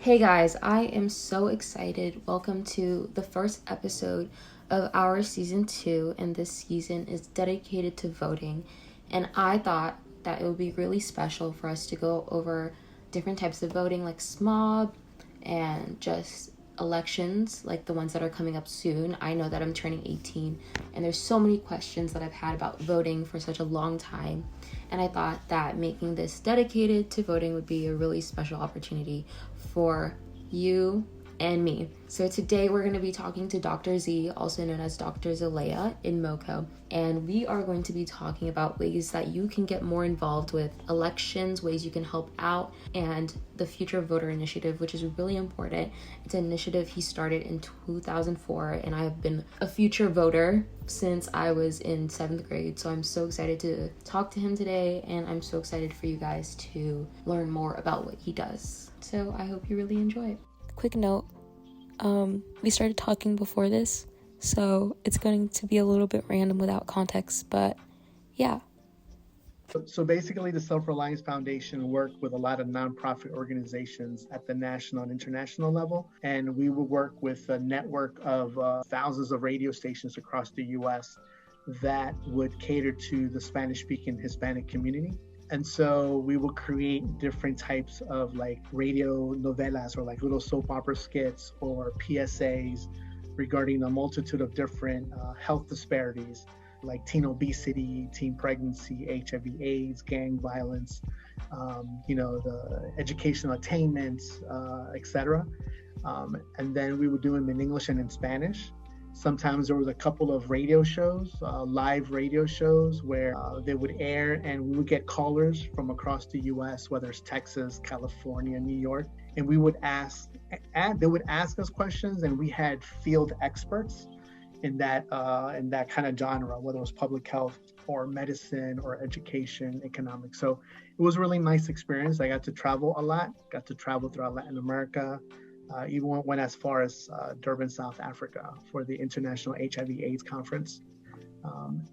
Hey guys, I am so excited. Welcome to the first episode of our season 2, and this season is dedicated to voting. And I thought that it would be really special for us to go over different types of voting, like SMOB and just elections, like the ones that are coming up soon. I know that I'm turning 18, and there's so many questions that I've had about voting for such a long time. And I thought that making this dedicated to voting would be a really special opportunity for you and me. So today we're going to be talking to Dr. Z, also known as Dr. Zalea in MoCo, and we are going to be talking about ways that you can get more involved with elections, ways you can help out, and the Future Voter Initiative, which is really important. It's an initiative he started in 2004, and I have been a future voter since I was in 7th grade. So I'm so excited to talk to him today, and I'm so excited for you guys to learn more about what he does. So I hope you really enjoy it. Quick note, we started talking before this, so it's going to be a little bit random without context, but yeah. So basically, the Self-Reliance Foundation worked with a lot of nonprofit organizations at the national and international level, and we will work with a network of thousands of radio stations across the U.S. that would cater to the Spanish-speaking Hispanic community. And so we will create different types of like radio novelas or like little soap opera skits or PSAs regarding a multitude of different health disparities like teen obesity, teen pregnancy, HIV/AIDS, gang violence, the educational attainments, etc. And then we would do them in English and in Spanish. Sometimes there was a couple of radio shows, live radio shows, where they would air and we would get callers from across the US, whether it's Texas, California, New York, and we would they would ask us questions, and we had field experts in that kind of genre, whether it was public health or medicine or education, economics. So it was a really nice experience. I got to travel a lot, got to travel throughout Latin America, even went as far as Durban, South Africa for the International HIV/AIDS Conference.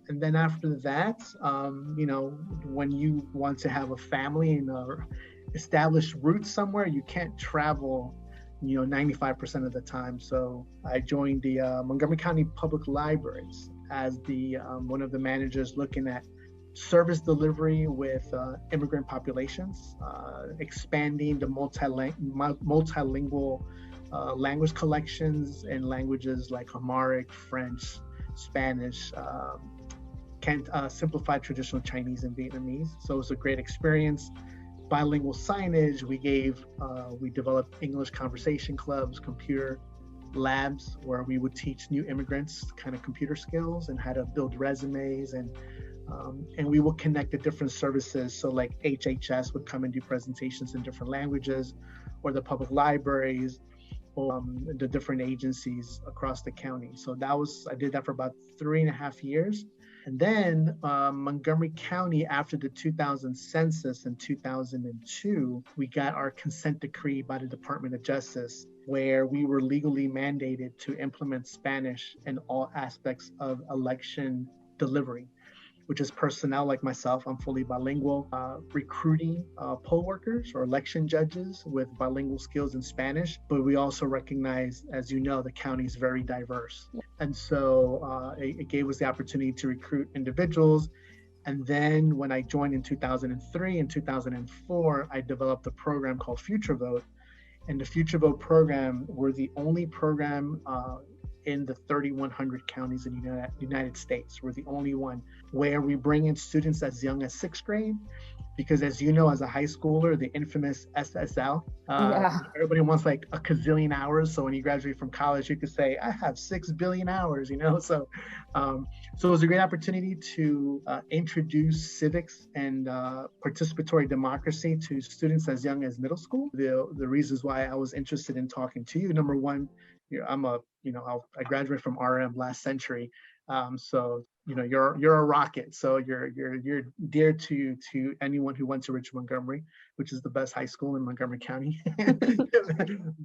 And then after that, when you want to have a family and establish roots somewhere, you can't travel 95% of the time. So I joined the Montgomery County Public Libraries as the one of the managers looking at service delivery with immigrant populations, expanding the multilingual language collections in languages like Amharic, French, Spanish, simplified traditional Chinese and Vietnamese. So it was a great experience. Bilingual signage, we developed English conversation clubs, computer labs where we would teach new immigrants kind of computer skills and how to build resumes, and we will connect the different services. So like HHS would come and do presentations in different languages, or the public libraries, or the different agencies across the county. So I did that for about 3.5 years. And then Montgomery County, after the 2000 census in 2002, we got our consent decree by the Department of Justice, where we were legally mandated to implement Spanish in all aspects of election delivery, which is personnel like myself. I'm fully bilingual, recruiting poll workers or election judges with bilingual skills in Spanish. But we also recognize, as you know, the county is very diverse. And so it gave us the opportunity to recruit individuals. And then when I joined in 2003 and 2004, I developed a program called Future Vote. And the Future Vote program, we're the only program in the 3,100 counties in the United States. We're the only one where we bring in students as young as 6th grade, because as you know, as a high schooler, the infamous SSL, everybody wants like a gazillion hours. So when you graduate from college, you could say, I have 6 billion hours, So it was a great opportunity to introduce civics and participatory democracy to students as young as middle school. The reasons why I was interested in talking to you, number one, I graduated from RM last century. So you're a rocket. So you're dear to anyone who went to Richmond Montgomery, which is the best high school in Montgomery County.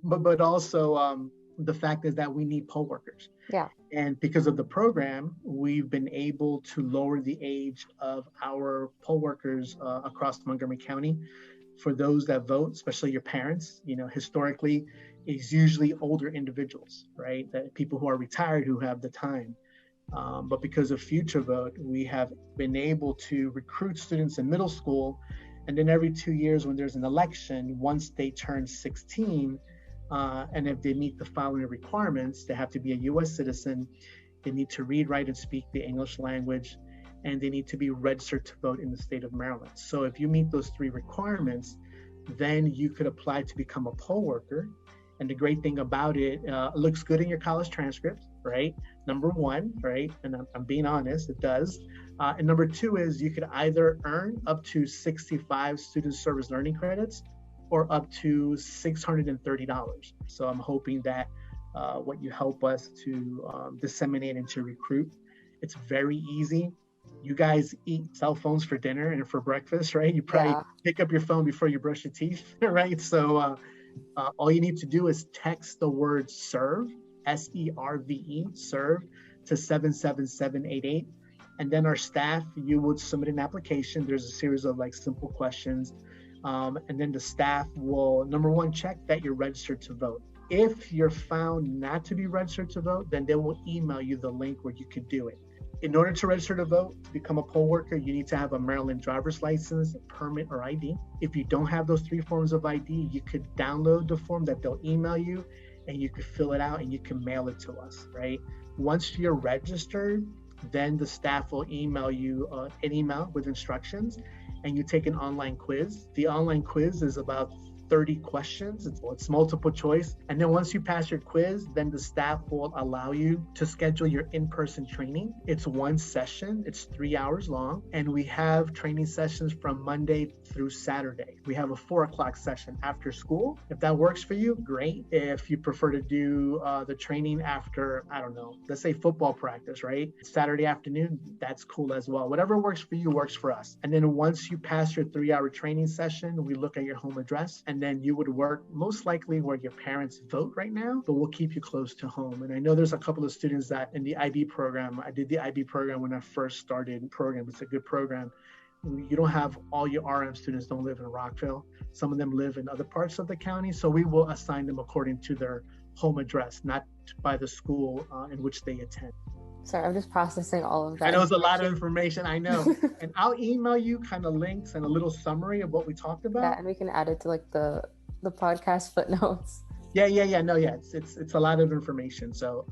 but also the fact is that we need poll workers. Yeah. And because of the program, we've been able to lower the age of our poll workers across Montgomery County for those that vote, especially your parents, historically is usually older individuals, right? That people who are retired who have the time. But because of Future Vote, we have been able to recruit students in middle school. And then every 2 years when there's an election, once they turn 16, and if they meet the following requirements, they have to be a US citizen, they need to read, write, and speak the English language, and they need to be registered to vote in the state of Maryland. So if you meet those 3 requirements, then you could apply to become a poll worker. And the great thing about it, it looks good in your college transcript, right? Number 1, right? And I'm being honest, it does. And number 2 is you could either earn up to 65 student service learning credits or up to $630. So I'm hoping that what you help us to disseminate and to recruit, it's very easy. You guys eat cell phones for dinner and for breakfast, right? You probably pick up your phone before you brush your teeth, right? So all you need to do is text the word serve, SERVE, serve, to 77788. And then our staff, you would submit an application. There's a series of simple questions. And then the staff will, number 1, check that you're registered to vote. If you're found not to be registered to vote, then they will email you the link where you could do it. In order to register to vote, to become a poll worker, you need to have a Maryland driver's license, permit, or ID. If you don't have those 3 forms of ID, you could download the form that they'll email you, and you could fill it out and you can mail it to us, right? Once you're registered, then the staff will email you an email with instructions, and you take an online quiz. The online quiz is about 30 questions. It's multiple choice. And then once you pass your quiz, then the staff will allow you to schedule your in-person training. It's 1 session. It's 3 hours long. And we have training sessions from Monday through Saturday. We have a 4:00 session after school. If that works for you, great. If you prefer to do the training after, I don't know, let's say football practice, right? Saturday afternoon, that's cool as well. Whatever works for you works for us. And then once you pass your 3-hour training session, we look at your home address, and then you would work most likely where your parents vote right now, but we'll keep you close to home. And I know there's a couple of students that in the IB program, I did the IB program when I first started the program. It's a good program. You don't have all your RM students don't live in Rockville. Some of them live in other parts of the county. So we will assign them according to their home address, not by the school in which they attend. Sorry, I'm just processing all of that. I know it's a lot of information, I know. And I'll email you kind of links and a little summary of what we talked about. Yeah, and we can add it to the podcast footnotes. Yeah. It's a lot of information. So,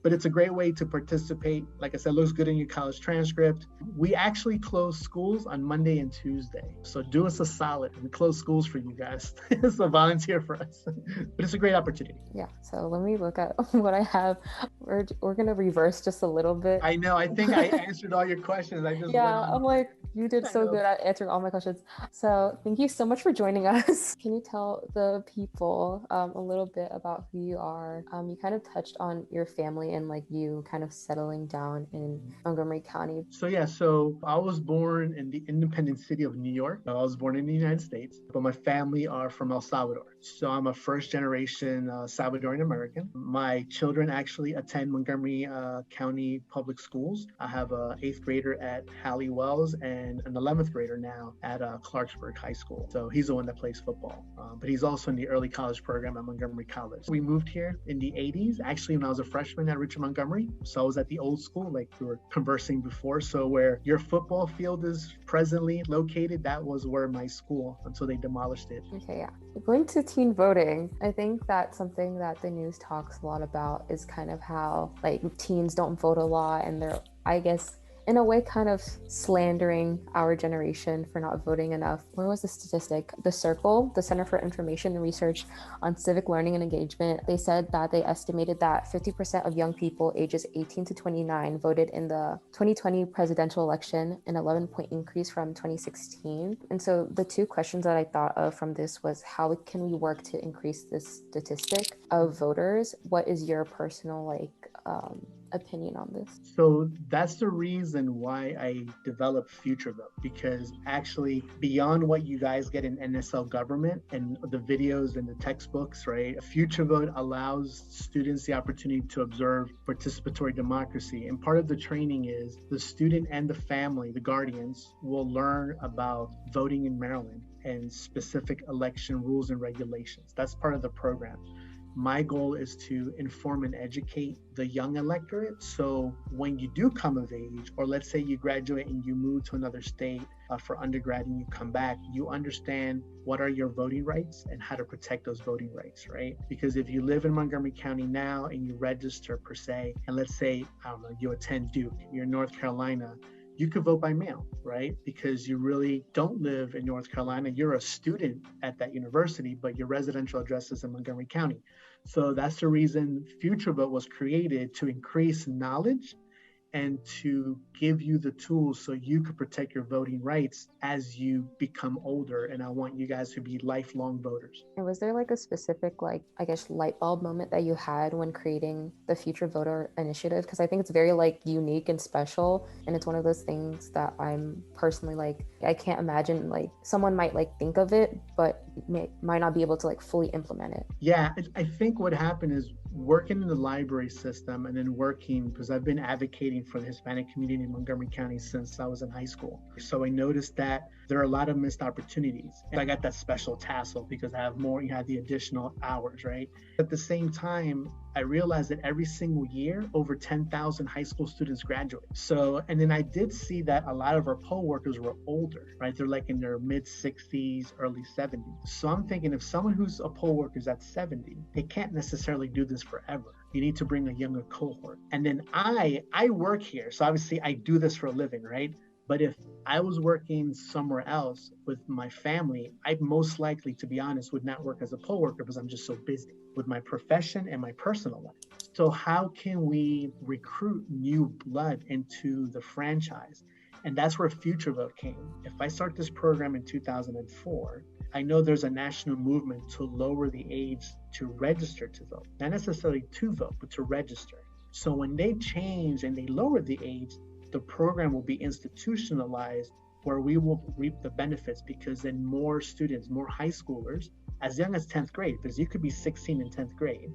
but it's a great way to participate. Like I said, it looks good in your college transcript. We actually close schools on Monday and Tuesday. So do us a solid. We close schools for you guys. So volunteer for us. But it's a great opportunity. Yeah. So let me look at what I have. We're going to reverse just a little bit. I know. I think I answered all your questions. I'm like, you did so good at answering all my questions. So thank you so much for joining us. Can you tell the people a little bit about who you are? You kind of touched on your family and you kind of settling down in Montgomery County. So I was born in the independent city of New York. I was born in the United States, but my family are from El Salvador. So I'm a first generation Salvadorian American. My children actually attend Montgomery County Public Schools. I have an 8th grader at Hallie Wells and an 11th grader now at Clarksburg High School. So he's the one that plays football, but he's also in the early college program at Montgomery College. We moved here in the 80s, actually when I was a freshman at Richard Montgomery. So I was at the old school, like we were conversing before. So where your football field is presently located, that was where my school until they demolished it. Okay, yeah. Going to teen voting, I think that's something that the news talks a lot about is kind of how teens don't vote a lot, and they're, I guess, in a way kind of slandering our generation for not voting enough. Where was the statistic? The Circle, the Center for Information and Research on Civic Learning and Engagement, they said that they estimated that 50% of young people ages 18 to 29 voted in the 2020 presidential election, an 11-point increase from 2016. And so the 2 questions that I thought of from this was, how can we work to increase this statistic of voters? What is your personal opinion on this? So that's the reason why I developed Future Vote, because actually beyond what you guys get in NSL government and the videos and the textbooks, right? Future Vote allows students the opportunity to observe participatory democracy. And part of the training is the student and the family, the guardians, will learn about voting in Maryland and specific election rules and regulations. That's part of the program. My goal is to inform and educate the young electorate. So when you do come of age, or let's say you graduate and you move to another state for undergrad and you come back, you understand what are your voting rights and how to protect those voting rights, right? Because if you live in Montgomery County now and you register per se, and let's say, I don't know, you attend Duke, you're in North Carolina, you could vote by mail, right? Because you really don't live in North Carolina. You're a student at that university, but your residential address is in Montgomery County. So that's the reason Future Vote was created, to increase knowledge and to give you the tools so you could protect your voting rights as you become older. And I want you guys to be lifelong voters. And was there like a specific, like, I guess, light bulb moment that you had when creating the Future Voter Initiative? Because I think it's very like unique and special. And it's one of those things that I'm personally like, I can't imagine like someone might like think of it, but might not be able to like fully implement it. Yeah, I think what happened is working in the library system and then working, because I've been advocating for the Hispanic community in Montgomery County since I was in high school. So I noticed that there are a lot of missed opportunities. And I got that special tassel because I have more, you have the additional hours, right? At the same time, I realized that every single year, over 10,000 high school students graduate. So, and then I did see that a lot of our poll workers were older, right? They're like in their mid 60s, early 70s. So I'm thinking if someone who's a poll worker is at 70, they can't necessarily do this forever. You need to bring a younger cohort. And then I work here. So obviously I do this for a living, right? But if I was working somewhere else with my family, I most likely, to be honest, would not work as a poll worker because I'm just so busy with my profession and my personal life. So how can we recruit new blood into the franchise? And that's where Future Vote came. If I start this program in 2004, I know there's a national movement to lower the age to register to vote. Not necessarily to vote, but to register. So when they change and they lower the age, the program will be institutionalized where we will reap the benefits, because then more students, more high schoolers, as young as 10th grade, because you could be 16 in 10th grade,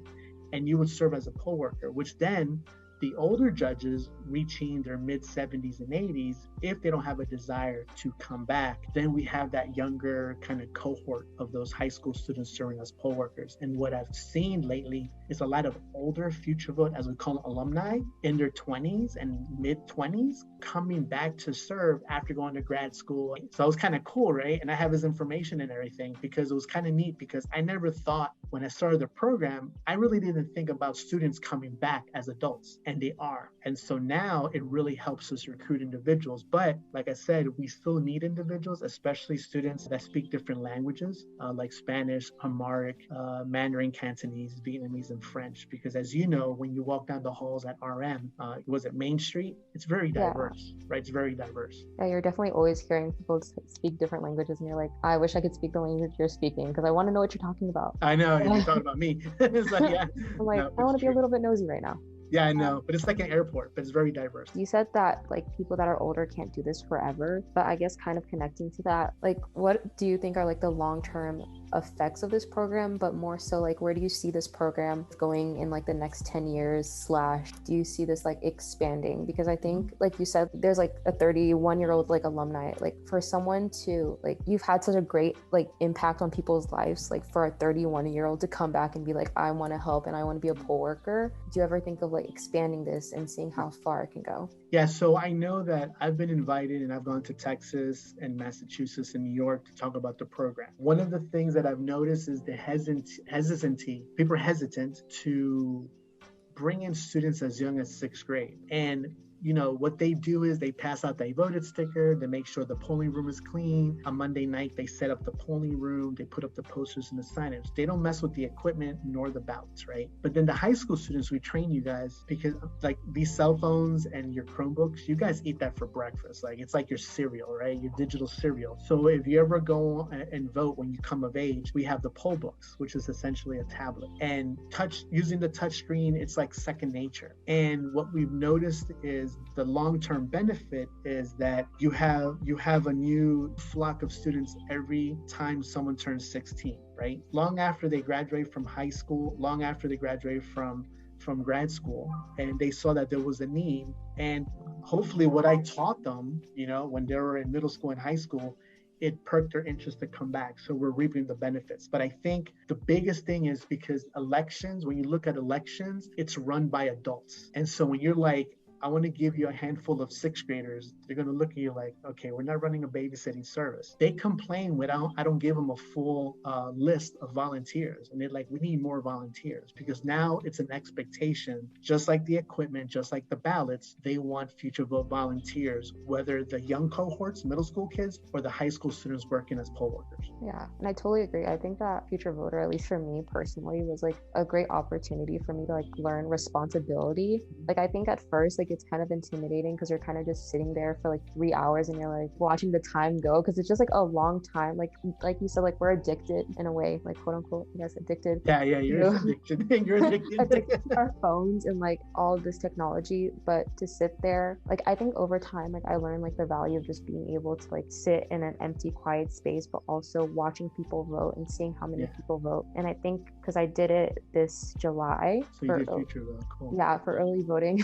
and you would serve as a poll worker, which then the older judges reaching their mid 70s and 80s, if they don't have a desire to come back, then we have that younger kind of cohort of those high school students serving as poll workers. And what I've seen lately is a lot of older Future Vote, as we call them, alumni in their 20s and mid 20s coming back to serve after going to grad school. So it was kind of cool, right? And I have his information and everything, because it was kind of neat, because I never thought when I started the program, I really didn't think about students coming back as adults. And they are. And so now it really helps us recruit individuals. But like I said, we still need individuals, especially students that speak different languages, like Spanish, Amharic, Mandarin, Cantonese, Vietnamese, and French. Because as you know, when you walk down the halls at RM, was it Main Street? It's very diverse, right? It's very diverse. Yeah, you're definitely always hearing people speak different languages, and you're like, I wish I could speak the language you're speaking, because I want to know what you're talking about. I know, you're talking about me. It's like, yeah. I'm like, no, I want to be a little bit nosy right now. Yeah, I know, but it's like an airport, but it's very diverse. You said that like people that are older can't do this forever, but I guess kind of connecting to that, like what do you think are like the long-term effects of this program, but more so like where do you see this program going in like the next 10 years / do you see this like expanding? Because I think like you said, there's like a 31-year-old like alumni, like for someone to like, you've had such a great like impact on people's lives, like for a 31-year-old to come back and be like, I want to help and I want to be a poll worker. Do you ever think of like expanding this and seeing how far it can go? Yeah, so I know that I've been invited and I've gone to Texas and Massachusetts and New York to talk about the program. One of the things that I've noticed is the hesitancy. People are hesitant to bring in students as young as 6th grade. And you know, what they do is they pass out the voted sticker, they make sure the polling room is clean. On Monday night, they set up the polling room, they put up the posters and the signage. They don't mess with the equipment nor the ballots, right? But then the high school students, we train you guys, because like these cell phones and your Chromebooks, you guys eat that for breakfast. Like it's like your cereal, right? Your digital cereal. So if you ever go and vote when you come of age, we have the poll books, which is essentially a tablet. And using the touch screen, it's like second nature. And what we've noticed is the long-term benefit is that you have a new flock of students every time someone turns 16, right? Long after they graduate from high school, long after they graduate from grad school, and they saw that there was a need. And hopefully what I taught them, you know, when they were in middle school and high school, it perked their interest to come back. So we're reaping the benefits. But I think the biggest thing is because elections, when you look at elections, it's run by adults. And so when you're like, I want to give you a handful of sixth graders, they're going to look at you like, okay, we're not running a babysitting service. They complain when I don't give them a full list of volunteers. And they're like, we need more volunteers, because now it's an expectation, just like the equipment, just like the ballots, they want Future Vote volunteers, whether the young cohorts, middle school kids, or the high school students working as poll workers. Yeah, and I totally agree. I think that Future Voter, at least for me personally, was like a great opportunity for me to like learn responsibility. Like I think at first, like it's kind of intimidating because you're kind of just sitting there for like 3 hours and you're like watching the time go, because it's just like a long time. Like you said, like we're addicted in a way, like quote unquote, I guess addicted. Yeah, you're addicted. You're addicted. Addicted to our phones and like all of this technology. But to sit there, like I think over time, like I learned like the value of just being able to like sit in an empty, quiet space, but also watching people vote and seeing how many people vote. And I think because I did it this July. So you did Future Vote. Cool. Yeah, for early voting.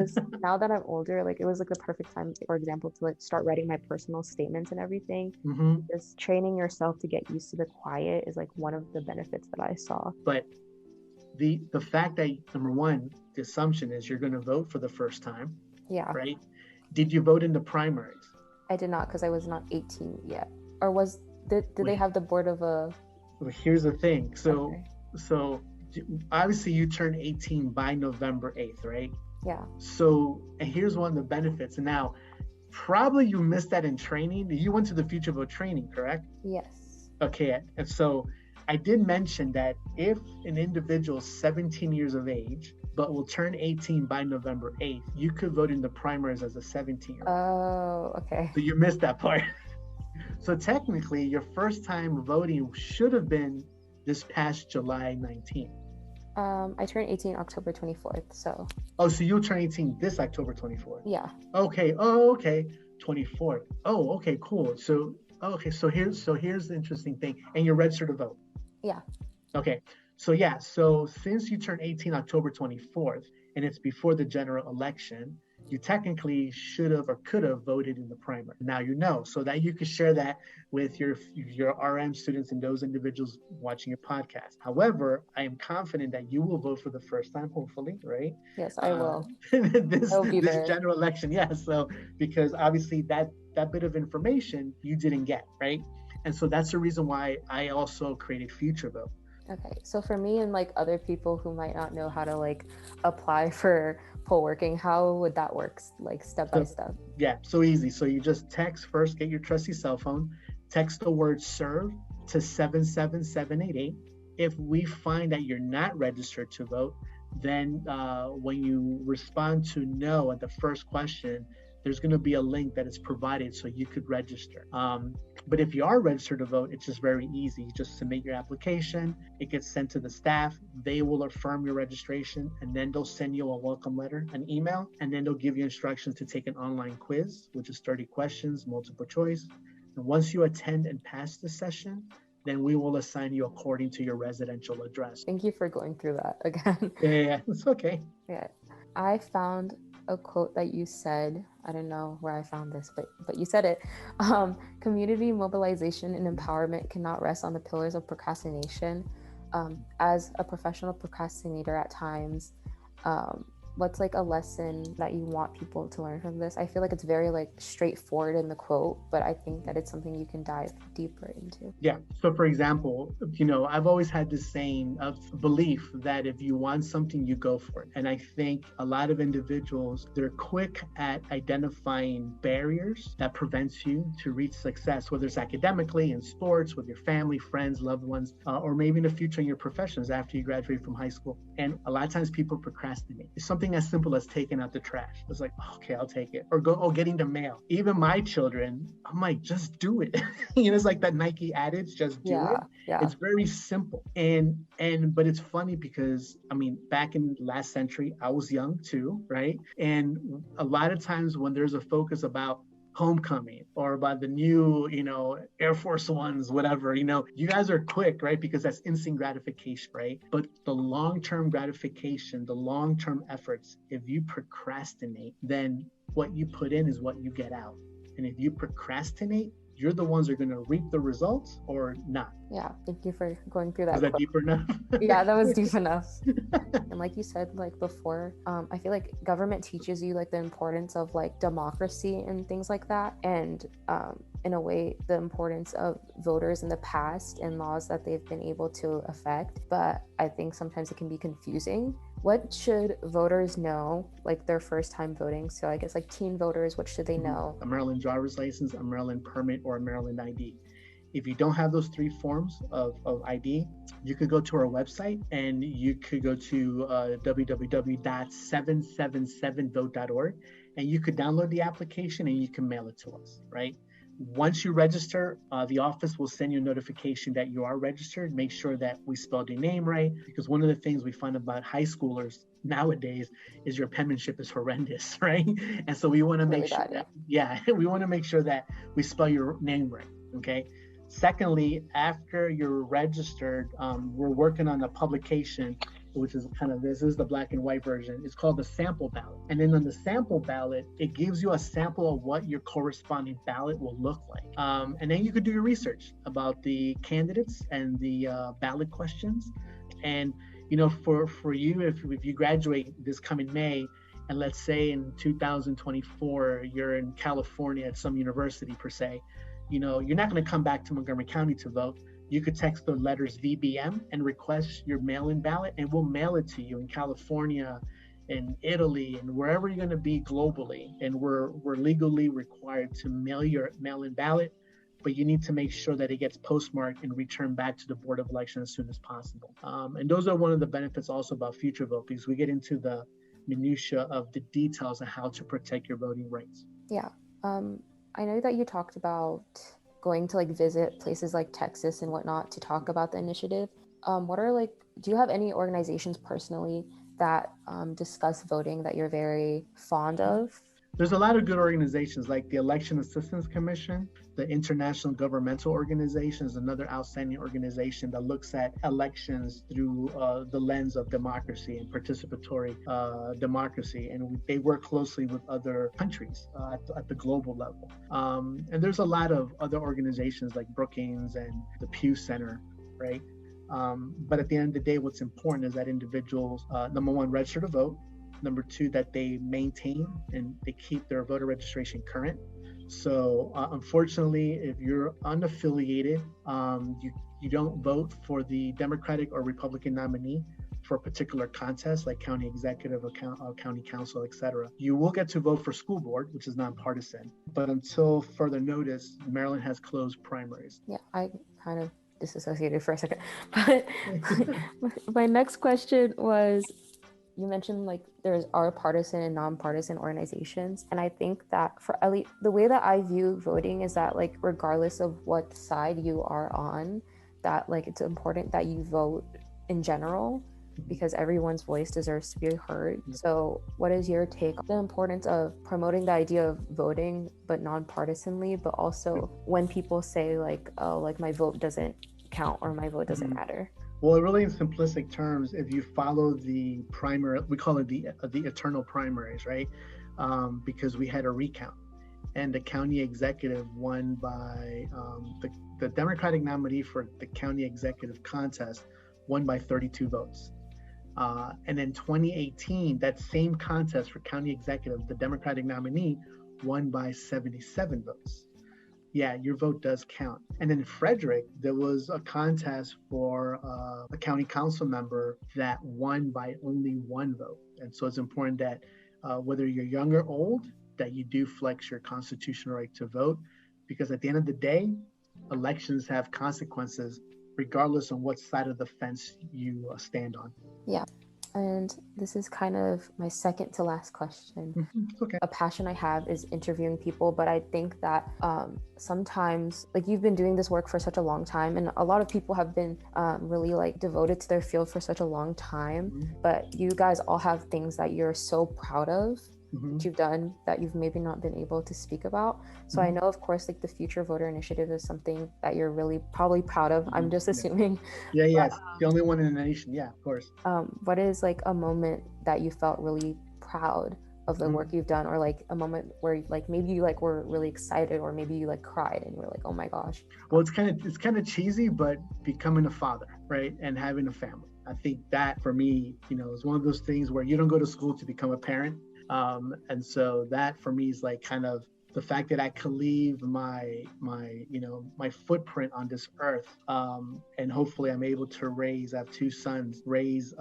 Just now that I'm older, like it was like the perfect time, for example, to like start writing my personal statements and everything. Mm-hmm. Just training yourself to get used to the quiet is like one of the benefits that I saw. But the fact that, number one, the assumption is you're going to vote for the first time. Yeah. Right? Did you vote in the primaries? I did not, because I was not 18 yet. Or did they have the board of a... Well, here's the thing. So, okay. So obviously you turn 18 by November 8th, right? Yeah. So, and here's one of the benefits. And now, probably you missed that in training. You went to the Future Vote training, correct? Yes. Okay. And so I did mention that if an individual is 17 years of age, but will turn 18 by November 8th, you could vote in the primaries as a 17-year-old. Oh, okay. So you missed that part. So technically, your first time voting should have been this past July 19th. I turned 18 October 24th, so. Oh, so you'll turn 18 this October 24th? Yeah. Okay. Oh, okay. 24th. Oh, okay, cool. So here's the interesting thing. And you're registered to vote? Yeah. Okay. So since you turned 18 October 24th, and it's before the general election, you technically should have or could have voted in the primary. Now you know, so that you could share that with your RM students and those individuals watching your podcast. However, I am confident that you will vote for the first time, hopefully, right? Yes, I will. this general election, So because obviously that bit of information you didn't get, right? And so that's the reason why I also created Future Vote. Okay, so for me and like other people who might not know how to like apply for poll working, how would that work, like step by step? Yeah, so easy. So you just text first, get your trusty cell phone, text the word serve to 77788. If we find that you're not registered to vote, then when you respond to no at the first question, there's going to be a link that is provided so you could register. But if you are registered to vote, it's just very easy. You just submit your application. It gets sent to the staff. They will affirm your registration, and then they'll send you a welcome letter, an email, and then they'll give you instructions to take an online quiz, which is 30 questions, multiple choice. And once you attend and pass the session, then we will assign you according to your residential address. Thank you for going through that again. Yeah, it's okay. Yeah, I found a quote that you said. I don't know where I found this, but you said it. Community mobilization and empowerment cannot rest on the pillars of procrastination. As a professional procrastinator at times, what's like a lesson that you want people to learn from this? I feel like it's very like straightforward in the quote, but I think that it's something you can dive deeper into. Yeah. So for example, I've always had this saying of belief that if you want something, you go for it. And I think a lot of individuals, they're quick at identifying barriers that prevents you to reach success, whether it's academically, in sports, with your family, friends, loved ones, or maybe in the future in your professions after you graduate from high school. And a lot of times people procrastinate. It's something as simple as taking out the trash. It's like, okay, I'll take it. Or getting the mail. Even my children, I'm like, just do it. It's like that Nike adage, just do it. Yeah. It's very simple. But it's funny because, back in last century, I was young too, right? And a lot of times when there's a focus about homecoming or about the new, Air Force Ones, whatever, you guys are quick, right? Because that's instant gratification, right? But the long-term gratification, the long-term efforts, if you procrastinate, then what you put in is what you get out. And if you procrastinate, you're the ones that are going to reap the results or not. Yeah, thank you for going through Was that that quote. deeper enough? Yeah, that was deep enough. And like you said, like before, I feel like government teaches you like the importance of like democracy and things like that, and in a way the importance of voters in the past and laws that they've been able to affect. But I think sometimes it can be confusing. What should voters know, like their first time voting? So I guess like teen voters, what should they know? A Maryland driver's license, a Maryland permit, or a Maryland ID. If you don't have those three forms of ID, you could go to our website and you could go to www.777vote.org and you could download the application and you can mail it to us, right? Once you register, the office will send you a notification that you are registered. Make sure that we spelled your name right, because one of the things we find about high schoolers nowadays is your penmanship is horrendous, right? And so we want to make sure that, we want to make sure that we spell your name right, okay? Secondly, after you're registered, we're working on a publication, which is kind of, this is the black and white version. It's called the sample ballot. And then on the sample ballot, it gives you a sample of what your corresponding ballot will look like. And then you could do your research about the candidates and the ballot questions. And, you know, for you, if you graduate this coming May, and let's say in 2024, you're in California at some university per se, you know, you're not going to come back to Montgomery County to vote. You could text the letters VBM and request your mail-in ballot, and we'll mail it to you in California, in Italy, and wherever you're going to be globally. And we're legally required to mail your mail-in ballot, but you need to make sure that it gets postmarked and returned back to the Board of Elections as soon as possible. And those are one of the benefits also about Future Vote, because we get into the minutia of the details of how to protect your voting rights. Yeah. I know that you talked about going to like visit places like Texas and whatnot to talk about the initiative. What are like, do you have any organizations personally that discuss voting that you're very fond of? There's a lot of good organizations like the Election Assistance Commission. The International Governmental Organization is another outstanding organization that looks at elections through the lens of democracy and participatory democracy. And they work closely with other countries at the global level. And there's a lot of other organizations like Brookings and the Pew Center, right? But at the end of the day, what's important is that individuals, number one, register to vote. Number two, that they maintain and they keep their voter registration current. So unfortunately, if you're unaffiliated, you don't vote for the Democratic or Republican nominee for a particular contest like county executive or county council, etc. You will get to vote for school board, which is nonpartisan. But until further notice, Maryland has closed primaries. Yeah, I kind of disassociated for a second. But my next question was, you mentioned like there's our partisan and nonpartisan organizations, and I think that for at least the way that I view voting is that like regardless of what side you are on, that like it's important that you vote in general, because everyone's voice deserves to be heard. So what is your take on the importance of promoting the idea of voting but nonpartisanly, but also when people say like, oh, like my vote doesn't count or my vote doesn't matter? Well, really in simplistic terms, if you follow the primary, we call it the eternal primaries, right? Because we had a recount, and the county executive won by the Democratic nominee for the county executive contest won by 32 votes. And in 2018, that same contest for county executive, the Democratic nominee won by 77 votes. Yeah, your vote does count. And in Frederick, there was a contest for a county council member that won by only one vote. And so it's important that whether you're young or old, that you do flex your constitutional right to vote, because at the end of the day, elections have consequences regardless of what side of the fence you stand on. Yeah. And this is kind of my second to last question. Okay. A passion I have is interviewing people, but I think that sometimes, like you've been doing this work for such a long time, and a lot of people have been really like devoted to their field for such a long time, but you guys all have things that you're so proud of that you've done that you've maybe not been able to speak about. So I know, of course, like the Future Voter Initiative is something that you're really probably proud of. I'm just assuming. Yeah, it's the only one in the nation. Yeah, of course. What is like a moment that you felt really proud of the work you've done, or like a moment where like maybe you like were really excited, or maybe you like cried and you were like, oh my gosh? Well, it's kind of cheesy, but becoming a father, right, and having a family. I think that for me, is one of those things where you don't go to school to become a parent, and so that for me is like kind of the fact that I could leave my footprint on this earth, and hopefully I'm able to raise. I have two sons, raise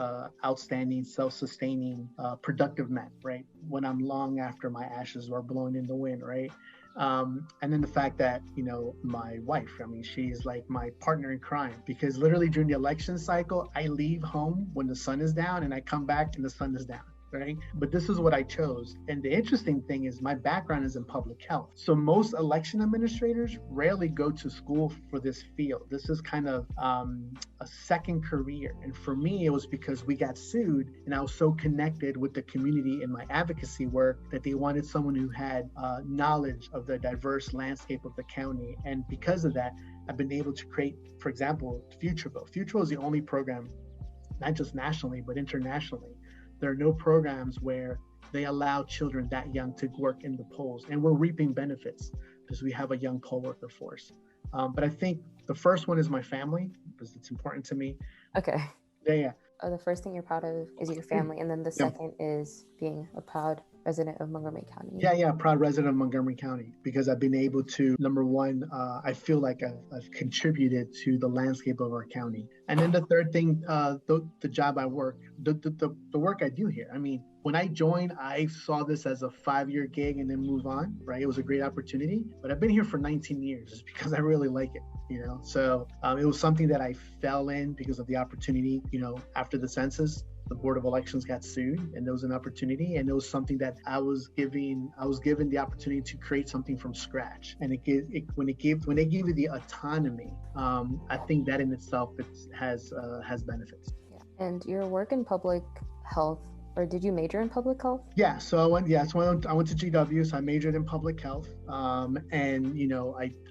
outstanding, self-sustaining, productive men, right? When I'm long after my ashes are blowing in the wind, right? And then the fact that my wife, I mean, she's like my partner in crime, because literally during the election cycle I leave home when the sun is down and I come back and the sun is down, right? But this is what I chose. And the interesting thing is my background is in public health, so most election administrators rarely go to school for this field. This is kind of a second career. And for me, it was because we got sued and I was so connected with the community in my advocacy work that they wanted someone who had knowledge of the diverse landscape of the county. And because of that, I've been able to create, for example, FutureVote. FutureVote is the only program, not just nationally, but internationally. There are no programs where they allow children that young to work in the polls, and we're reaping benefits because we have a young poll worker force. But I think the first one is my family, because it's important to me. Okay. Yeah. The first thing you're proud of is your family, and then the second is being a proud resident of Montgomery County. Yeah, proud resident of Montgomery County, because I've been able to, number one, I feel like I've contributed to the landscape of our county. And then the third thing, the job I work, the work I do here. I mean, when I joined, I saw this as a 5-year gig and then move on, right? It was a great opportunity, but I've been here for 19 years just because I really like it, So it was something that I fell in because of the opportunity, after the census. The Board of Elections got sued, and there was an opportunity, and it was something that I was given the opportunity to create something from scratch. And when they give you the autonomy, I think that in itself has benefits. Yeah. And your work in public health, or did you major in public health? Yeah, so I went to GW, so I majored in public health, and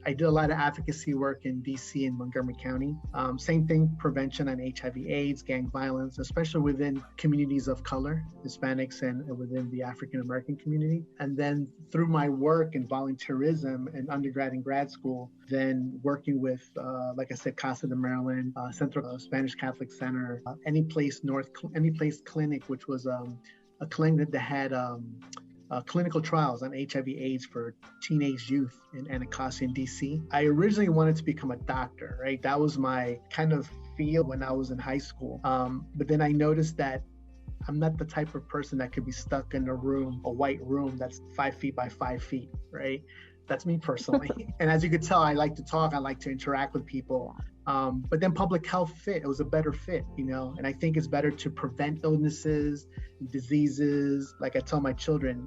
I did a lot of advocacy work in DC and Montgomery County. Same thing, prevention on HIV/AIDS, gang violence, especially within communities of color, Hispanics, and within the African American community. And then through my work in volunteerism in undergrad and grad school, then working with, like I said, Casa de Maryland, Central Spanish Catholic Center, Any Place Clinic, which was a clinic that had clinical trials on HIV/AIDS for teenage youth in Anacostia in DC. I originally wanted to become a doctor, right? That was my kind of field when I was in high school. But then I noticed that I'm not the type of person that could be stuck in a white room that's 5 feet by 5 feet, right? That's me personally. And as you could tell, I like to talk, I like to interact with people. But then public health it was a better fit, and I think it's better to prevent illnesses, diseases. Like I tell my children,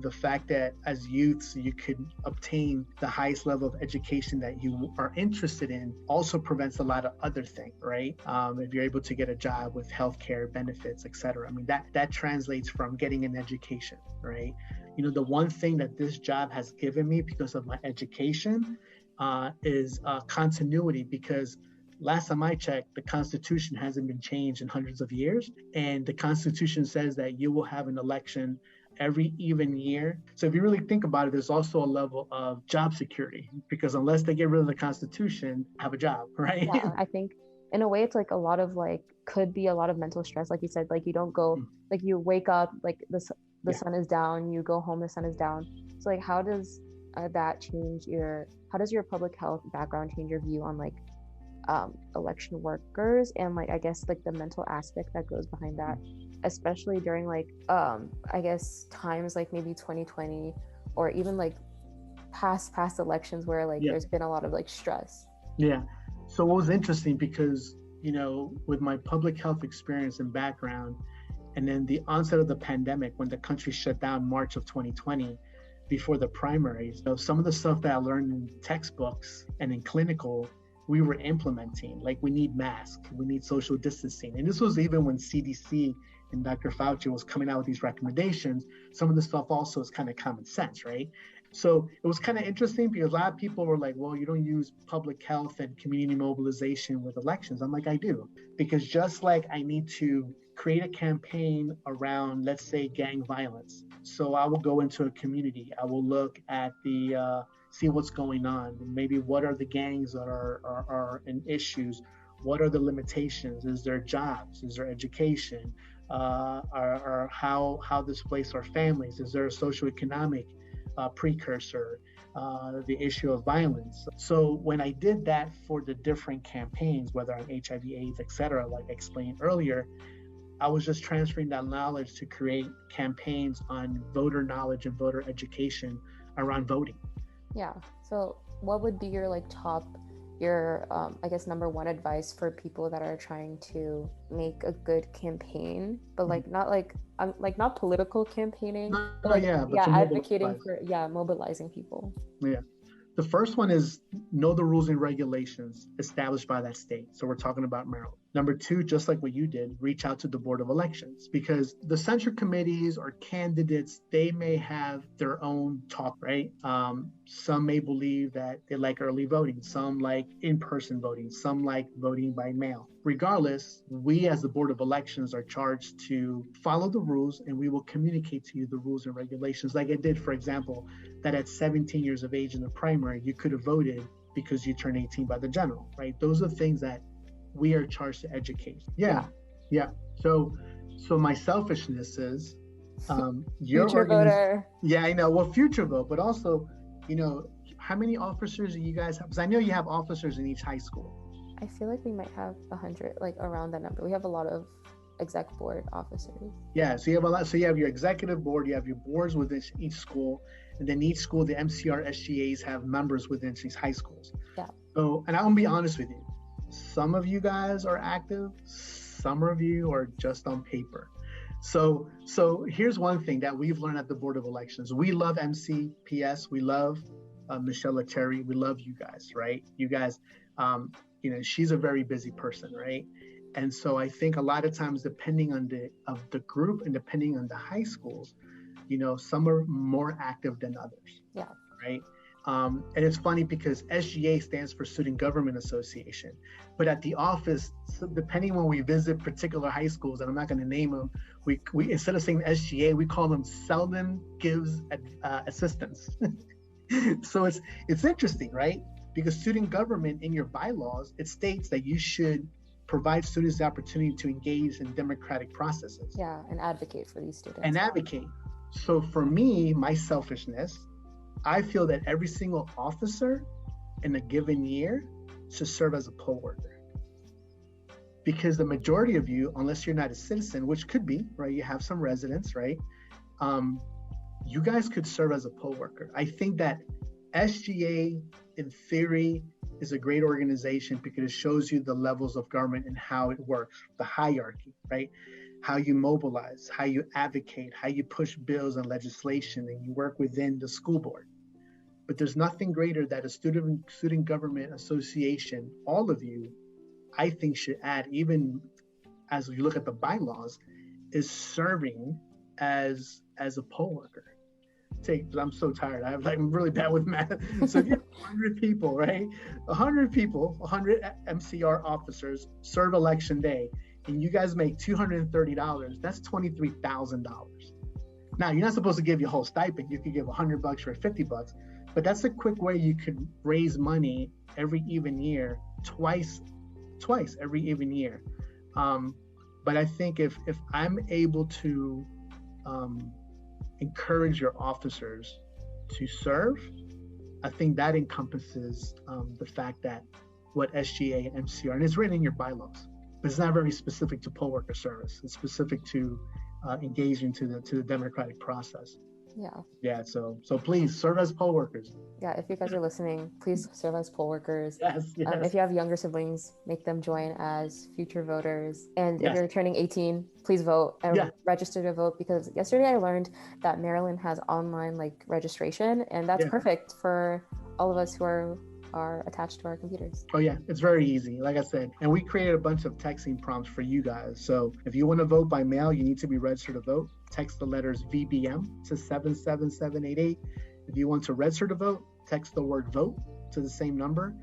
the fact that as youths you could obtain the highest level of education that you are interested in also prevents a lot of other things, right? If you're able to get a job with healthcare benefits, etc. I mean, that translates from getting an education, right? The one thing that this job has given me because of my education is continuity, because last time I checked, the Constitution hasn't been changed in hundreds of years. And the Constitution says that you will have an election every even year. So if you really think about it, there's also a level of job security, because unless they get rid of the Constitution, have a job, right? Yeah, I think in a way it's like a lot of could be a lot of mental stress. Like you said, you don't go, you wake up, the sun is down, you go home, the sun is down. So how does that change how does your public health background change your view on election workers, and I guess the mental aspect that goes behind that, especially during I guess times maybe 2020, or even past elections where there's been a lot of stress? Yeah. So what was interesting, because with my public health experience and background, and then the onset of the pandemic when the country shut down March of 2020 before the primaries, some of the stuff that I learned in textbooks and in clinical, we were implementing. We need masks, we need social distancing. And this was even when CDC and Dr. Fauci was coming out with these recommendations. Some of the stuff also is kind of common sense, right? So it was kind of interesting, because a lot of people were like, well, you don't use public health and community mobilization with elections. I'm like, I do, because just like I need to create a campaign around, let's say, gang violence. So I will go into a community. I will look at see what's going on. Maybe what are the gangs that are in issues? What are the limitations? Is there jobs? Is there education? Or how displaced are families? Is there a socioeconomic precursor? The issue of violence. So when I did that for the different campaigns, whether on HIV/AIDS, etc., like I explained earlier, I was just transferring that knowledge to create campaigns on voter knowledge and voter education around voting. Yeah. So what would be your I guess number one advice for people that are trying to make a good campaign, but not political campaigning, but advocating for mobilizing people. Yeah. The first one is know the rules and regulations established by that state. So we're talking about Maryland. Number two, just like what you did, reach out to the Board of Elections, because the central committees or candidates, they may have their own talk, right? Some may believe that they like early voting. Some like in-person voting. Some like voting by mail. Regardless, we as the Board of Elections are charged to follow the rules, and we will communicate to you the rules and regulations. Like I did, for example, that at 17 years of age in the primary, you could have voted because you turned 18 by the general, right? Those are things that we are charged to educate. Yeah. So my selfishness is your future voter. Yeah, I know. Well, future vote, but also, how many officers do you guys have? Because I know you have officers in each high school. I feel like we might have 100, like around that number. We have a lot of exec board officers. Yeah, so you have a lot. So you have your executive board, you have your boards within each school, and then each school, the MCR SGAs have members within these high schools. Yeah. So, and I'm gonna be honest with you, some of you guys are active, some of you are just on paper. So here's one thing that we've learned at the Board of Elections. We love MCPS, we love Michelle Lettieri, we love you guys, right? You guys, she's a very busy person, right? And so I think a lot of times, depending on the group and depending on the high schools, some are more active than others. Yeah. Right. And it's funny because SGA stands for Student Government Association, but at the office, so depending when we visit particular high schools, and I'm not going to name them, we instead of saying SGA, we call them Seldon Gives Assistance. So it's interesting, right? Because student government in your bylaws, it states that you should provide students the opportunity to engage in democratic processes. Yeah, and advocate for these students. And advocate. So for me, my selfishness, I feel that every single officer in a given year should serve as a poll worker. Because the majority of you, unless you're not a citizen, which could be, right? You have some residents, right? You guys could serve as a poll worker. I think that SGA, in theory, is a great organization because it shows you the levels of government and how it works, the hierarchy, right? How you mobilize, how you advocate, how you push bills and legislation, and you work within the school board. But there's nothing greater that a student government association, all of you, I think should add, even as you look at the bylaws, is serving as a poll worker. I'm so tired. I'm really bad with math. So if you have 100 people, right? 100 people, 100 MCR officers serve election day, and you guys make $230, that's $23,000. Now, you're not supposed to give your whole stipend. You could give $100 or $50, but that's a quick way you could raise money every even year, twice every even year. But I think if I'm able to encourage your officers to serve, I think that encompasses the fact that what SGA and MCR, and it's written in your bylaws, but it's not very specific to poll worker service. It's specific to engaging to the democratic process. Yeah. So please serve as poll workers. Yeah, if you guys are listening, please serve as poll workers. Yes. If you have younger siblings, make them join as future voters. And if you're turning 18, please vote and register to vote, because yesterday I learned that Maryland has online registration, and that's perfect for all of us who are attached to our computers. Oh yeah, it's very easy, like I said. And we created a bunch of texting prompts for you guys. So if you want to vote by mail, you need to be registered to vote. Text the letters VBM to 77788. If you want to register to vote, text the word vote to the same number.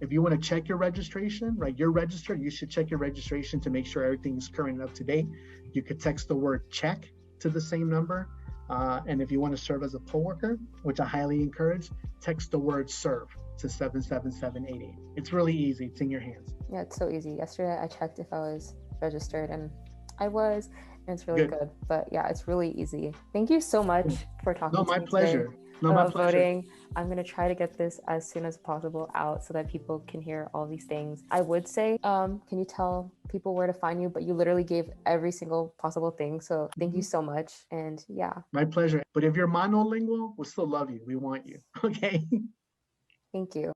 If you want to check your registration, right, you're registered, you should check your registration to make sure everything's current and up to date. You could text the word check to the same number. And if you want to serve as a poll worker, which I highly encourage, text the word serve to 77788. It's really easy. It's in your hands. Yeah, it's so easy. Yesterday I checked if I was registered, and I was, and it's really good. But yeah, it's really easy. Thank you so much for talking to me pleasure. today my about pleasure. voting. I'm going to try to get this as soon as possible out so that people can hear all these things. I would say, can you tell people where to find you? But you literally gave every single possible thing. So thank you so much. And yeah. My pleasure. But if you're monolingual, we'll still love you. We want you. Okay. Thank you.